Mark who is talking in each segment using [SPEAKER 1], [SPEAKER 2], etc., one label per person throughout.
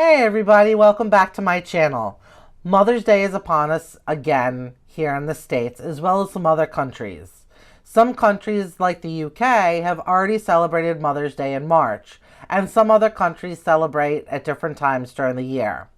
[SPEAKER 1] Hey everybody, welcome back to my channel. Mother's Day is upon us again here in the States, as well as some other countries. Some countries, like the UK, have already celebrated Mother's Day in March, and some other countries celebrate at different times during the year.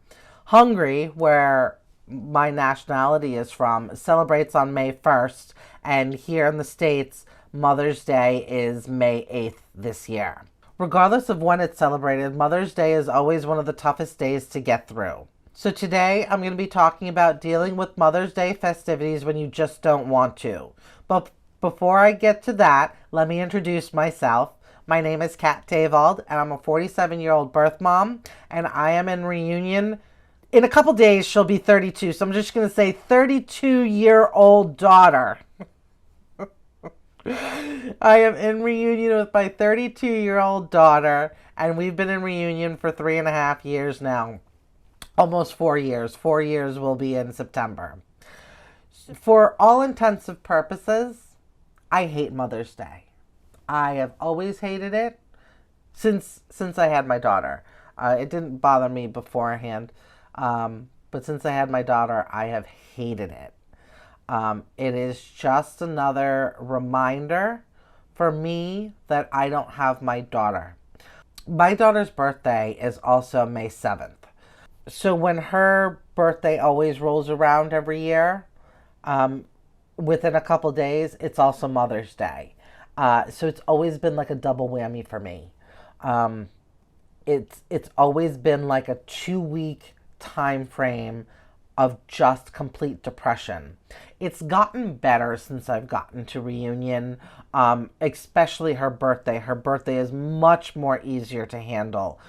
[SPEAKER 1] Hungary, where my nationality is from, celebrates on May 1st, and here in the States, Mother's Day is May 8th this year. Regardless of when it's celebrated, Mother's Day is always one of the toughest days to get through. So today I'm going to be talking about dealing with Mother's Day festivities when you just don't want to. But before I get to that, let me introduce myself. My name is Kat Tavald, and I'm a 47-year-old birth mom, and I am in reunion. In a couple days, she'll be 32, so I'm just going to say 32-year-old daughter. I am in reunion with my 32-year-old daughter, and we've been in reunion for 3.5 years now. Almost 4 years. 4 years will be in September. For all intensive purposes, I hate Mother's Day. I have always hated it since I had my daughter. It didn't bother me beforehand, but since I had my daughter, I have hated it. It is just another reminder for me that I don't have my daughter. My daughter's birthday is also May 7th. So when her birthday always rolls around every year, within a couple days, it's also Mother's Day. So it's always been like a double whammy for me. It's always been like a 2-week time frame of just complete depression. It's gotten better since I've gotten to reunion, especially her birthday. Her birthday is much more easier to handle.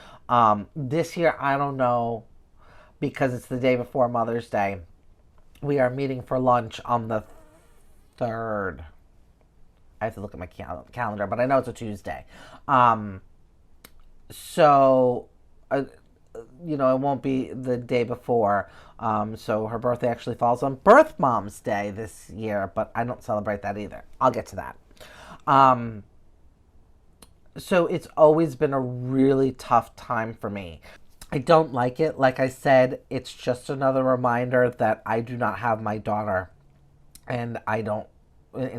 [SPEAKER 1] This year, I don't know, because it's the day before Mother's Day. We are meeting for lunch on the 3rd. I have to look at my calendar, but I know it's a Tuesday. It won't be the day before. So her birthday actually falls on Birthmom's Day this year, but I don't celebrate that either. I'll get to that. So it's always been a really tough time for me. I don't like it. Like I said, it's just another reminder that I do not have my daughter, and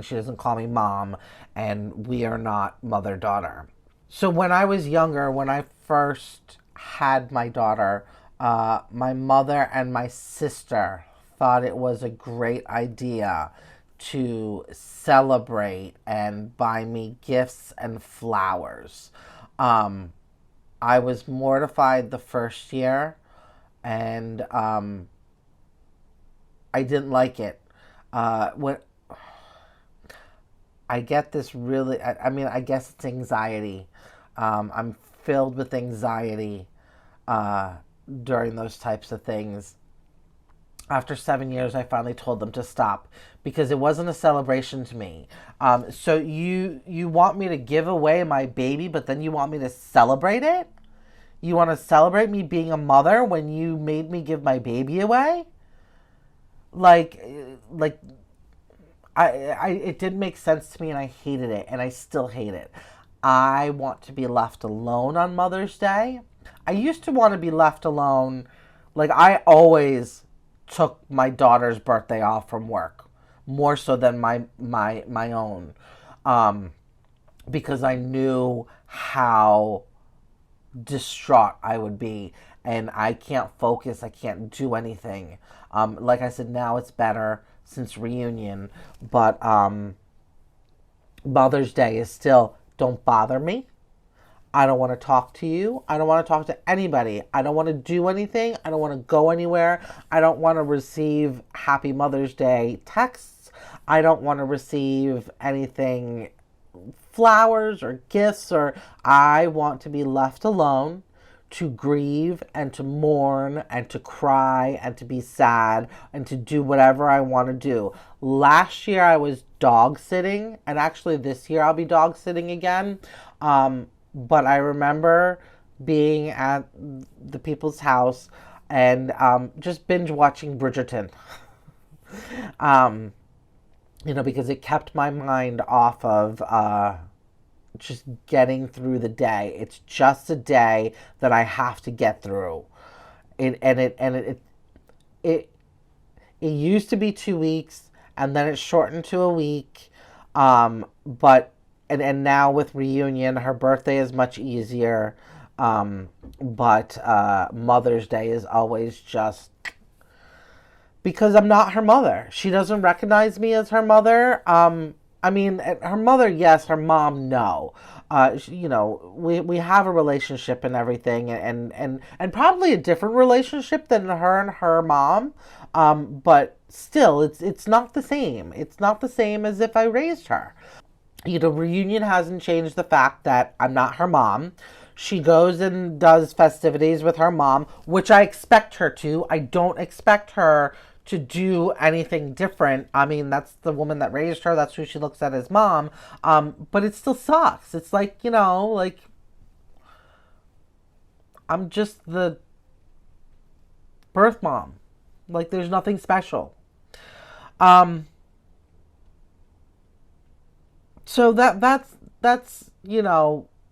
[SPEAKER 1] she doesn't call me mom, and we are not mother-daughter. So when I was younger, when I first had my daughter, my mother and my sister thought it was a great idea to celebrate and buy me gifts and flowers. I was mortified the first year, and I didn't like it. When I get this really, I guess it's anxiety. I'm filled with anxiety during those types of things. After 7 years, I finally told them to stop because it wasn't a celebration to me. So you want me to give away my baby, but then you want me to celebrate it? You want to celebrate me being a mother when you made me give my baby away? It didn't make sense to me, and I hated it, and I still hate it. I want to be left alone on Mother's Day. I used to want to be left alone. Like, I always took my daughter's birthday off from work, more so than my own, because I knew how distraught I would be, and I can't focus. I can't do anything. Like I said, now it's better since reunion, but Mother's Day is still, don't bother me. I don't want to talk to you. I don't want to talk to anybody. I don't want to do anything. I don't want to go anywhere. I don't want to receive Happy Mother's Day texts. I don't want to receive anything, flowers or gifts, or I want to be left alone to grieve and to mourn and to cry and to be sad and to do whatever I want to do. Last year I was dog sitting, and actually this year I'll be dog sitting again. But I remember being at the people's house and just binge watching Bridgerton. Because it kept my mind off of just getting through the day. It's just a day that I have to get through. It it used to be 2 weeks, and then it shortened to a week. But and now with reunion, her birthday is much easier. But Mother's Day is always just because I'm not her mother. She doesn't recognize me as her mother. I mean, her mother, yes. Her mom, no. We have a relationship and everything, and probably a different relationship than her and her mom. But still, it's not the same. It's not the same as if I raised her. Reunion hasn't changed the fact that I'm not her mom. She goes and does festivities with her mom, which I expect her to. I don't expect her to do anything different. I mean, that's the woman that raised her. That's who she looks at as mom. But it still sucks. It's like, like I'm just the birth mom. Like there's nothing special. So that's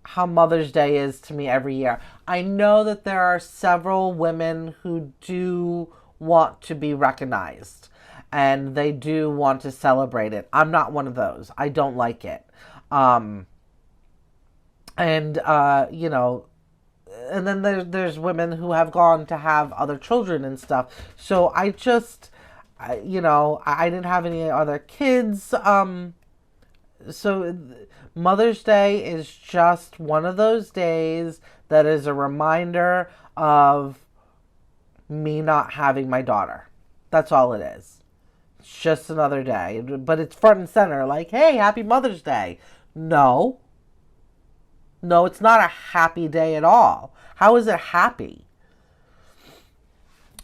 [SPEAKER 1] how Mother's Day is to me every year. I know that there are several women who do want to be recognized and they do want to celebrate it. I'm not one of those. I don't like it. And and then there's women who have gone to have other children and stuff. So I didn't have any other kids. So Mother's Day is just one of those days that is a reminder of me not having my daughter. That's all it is. It's just another day. But it's front and center, like, hey, happy Mother's Day. No. No, it's not a happy day at all. How is it happy?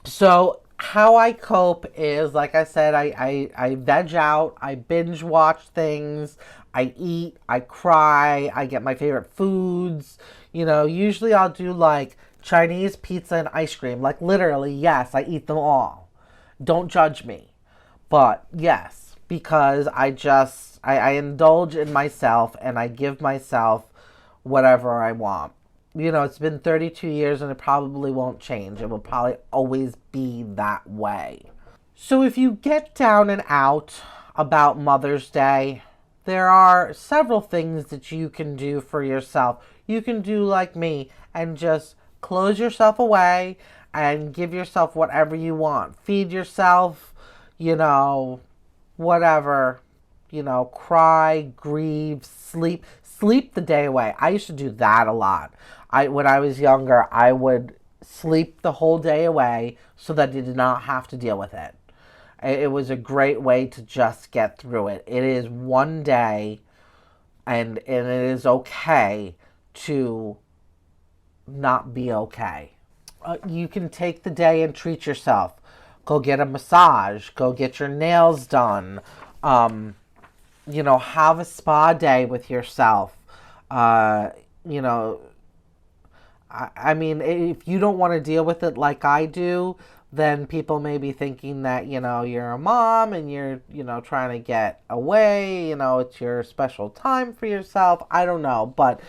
[SPEAKER 1] So how I cope is, like I said, I veg out, I binge watch things, I eat, I cry, I get my favorite foods. Usually I'll do like Chinese pizza and ice cream. Like literally, yes, I eat them all. Don't judge me. But yes, because I indulge in myself and I give myself whatever I want. It's been 32 years and it probably won't change. It will probably always be that way. So if you get down and out about Mother's Day, there are several things that you can do for yourself. You can do like me and just close yourself away and give yourself whatever you want. Feed yourself, whatever, cry, grieve, sleep the day away. I used to do that a lot. When I was younger, I would sleep the whole day away so that I did not have to deal with it. It was a great way to just get through it. It is one day, and it is okay to not be okay. You can take the day and treat yourself. Go get a massage. Go get your nails done. Have a spa day with yourself. I mean, if you don't want to deal with it like I do, then people may be thinking that, you're a mom and you're, trying to get away, it's your special time for yourself. I don't know, but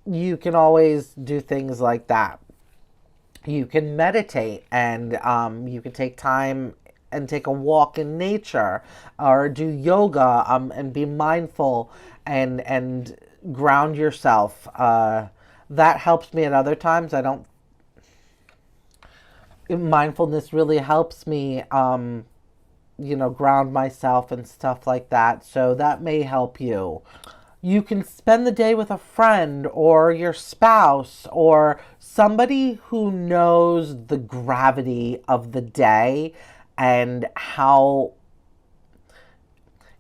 [SPEAKER 1] you can always do things like that. You can meditate and you can take time and take a walk in nature or do yoga and be mindful and ground yourself. That helps me at other times. Mindfulness really helps me, ground myself and stuff like that. So that may help you. You can spend the day with a friend or your spouse or somebody who knows the gravity of the day and how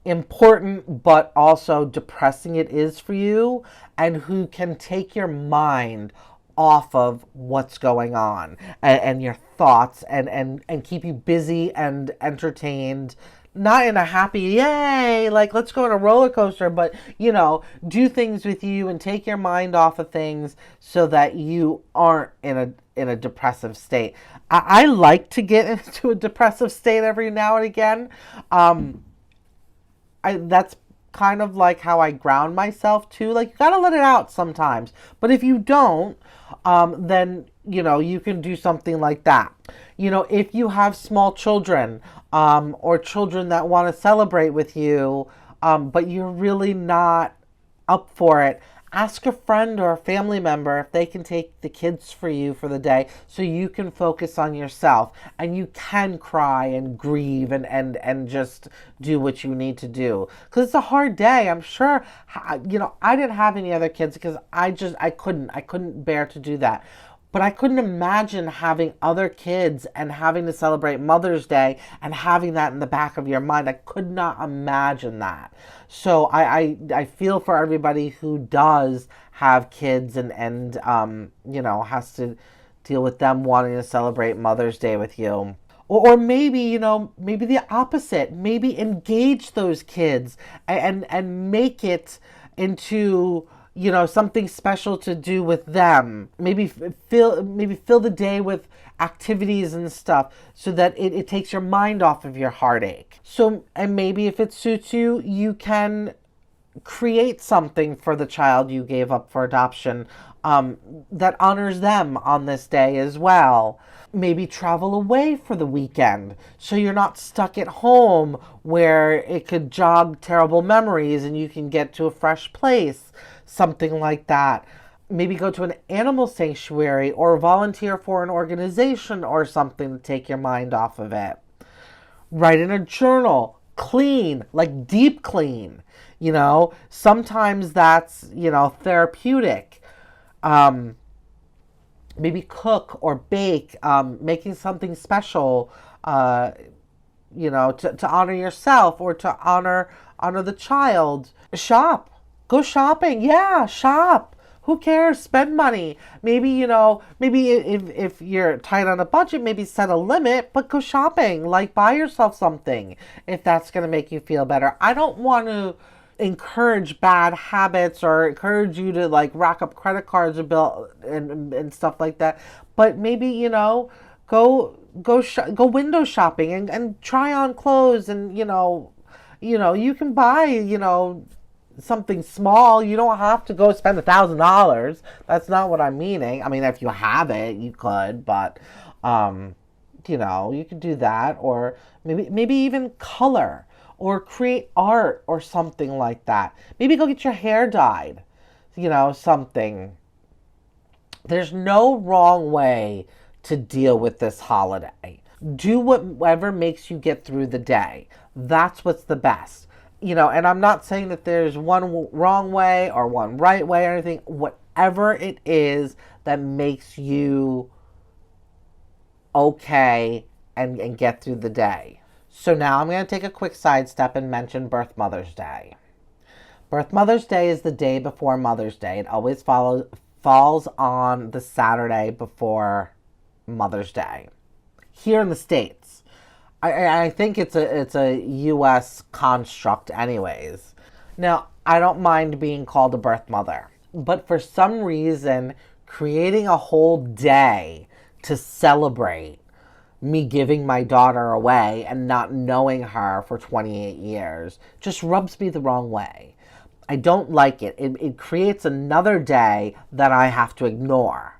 [SPEAKER 1] important but also depressing it is for you, and who can take your mind off of what's going on and your thoughts and keep you busy and entertained. Not in a happy, yay, like let's go on a roller coaster, but do things with you and take your mind off of things so that you aren't in a depressive state. I like to get into a depressive state every now and again. That's kind of like how I ground myself too. Like, you gotta let it out sometimes. But if you don't, then, you can do something like that. If you have small children, or children that want to celebrate with you, but you're really not up for it, ask a friend or a family member if they can take the kids for you for the day so you can focus on yourself and you can cry and grieve and just do what you need to do. Because it's a hard day. I'm sure, I didn't have any other kids because I couldn't bear to do that. But I couldn't imagine having other kids and having to celebrate Mother's Day and having that in the back of your mind. I could not imagine that. So I feel for everybody who does have kids and has to deal with them wanting to celebrate Mother's Day with you. Or maybe, maybe the opposite. Maybe engage those kids and make it into something special to do with them. Maybe fill the day with activities and stuff so that it takes your mind off of your heartache. So, and maybe if it suits you, you can create something for the child you gave up for adoption that honors them on this day as well. Maybe travel away for the weekend so you're not stuck at home where it could jog terrible memories and you can get to a fresh place. Something like that. Maybe go to an animal sanctuary or volunteer for an organization or something to take your mind off of it. Write in a journal. Clean, like deep clean. Sometimes that's, therapeutic. Maybe cook or bake, making something special, to honor yourself or to honor the child. Shop. Go shopping. Yeah, shop. Who cares? Spend money. Maybe, maybe if you're tight on a budget, maybe set a limit, but go shopping. Like buy yourself something if that's going to make you feel better. I don't want to encourage bad habits or encourage you to like rack up credit cards and stuff like that. But maybe, go window shopping and try on clothes and, you can buy, something small. You don't have to go spend $1,000. That's not what I'm meaning. I mean, if you have it, you could, but you could do that, or maybe even color or create art or something like that. Maybe go get your hair dyed, something. There's no wrong way to deal with this holiday. Do whatever makes you get through the day. That's what's the best. And I'm not saying that there's one wrong way or one right way or anything. Whatever it is that makes you okay and get through the day. So now I'm going to take a quick sidestep and mention Birthmothers Day. Birthmothers Day is the day before Mother's Day. It always falls on the Saturday before Mother's Day. Here in the States. I think it's a U.S. construct anyways. Now, I don't mind being called a birth mother, but for some reason, creating a whole day to celebrate me giving my daughter away and not knowing her for 28 years just rubs me the wrong way. I don't like it. It creates another day that I have to ignore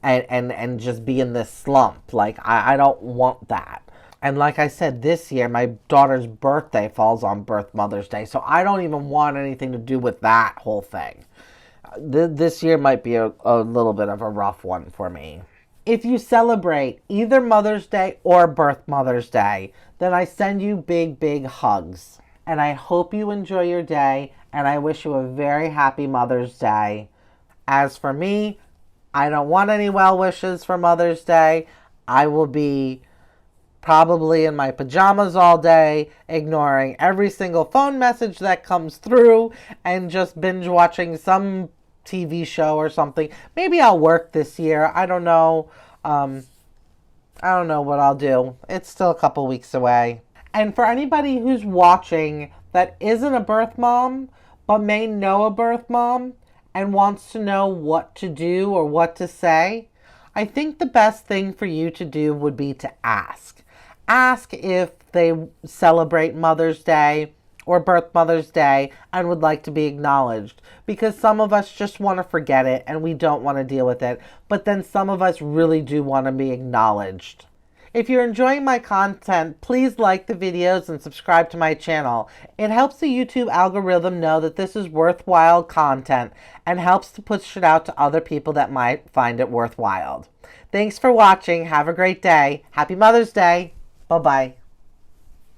[SPEAKER 1] and just be in this slump. Like, I don't want that. And like I said, this year, my daughter's birthday falls on Birthmothers Day, so I don't even want anything to do with that whole thing. This year might be a little bit of a rough one for me. If you celebrate either Mother's Day or Birthmothers Day, then I send you big, big hugs. And I hope you enjoy your day, and I wish you a very happy Mother's Day. As for me, I don't want any well wishes for Mother's Day. I will be probably in my pajamas all day, ignoring every single phone message that comes through, and just binge watching some TV show or something. Maybe I'll work this year. I don't know. I don't know what I'll do. It's still a couple weeks away. And for anybody who's watching that isn't a birth mom, but may know a birth mom and wants to know what to do or what to say, I think the best thing for you to do would be to ask. Ask if they celebrate Mother's Day or Birthmothers Day and would like to be acknowledged, because some of us just want to forget it and we don't want to deal with it, but then some of us really do want to be acknowledged. If you're enjoying my content, please like the videos and subscribe to my channel. It helps the YouTube algorithm know that this is worthwhile content and helps to push it out to other people that might find it worthwhile. Thanks for watching. Have a great day. Happy Mother's Day. Bye-bye.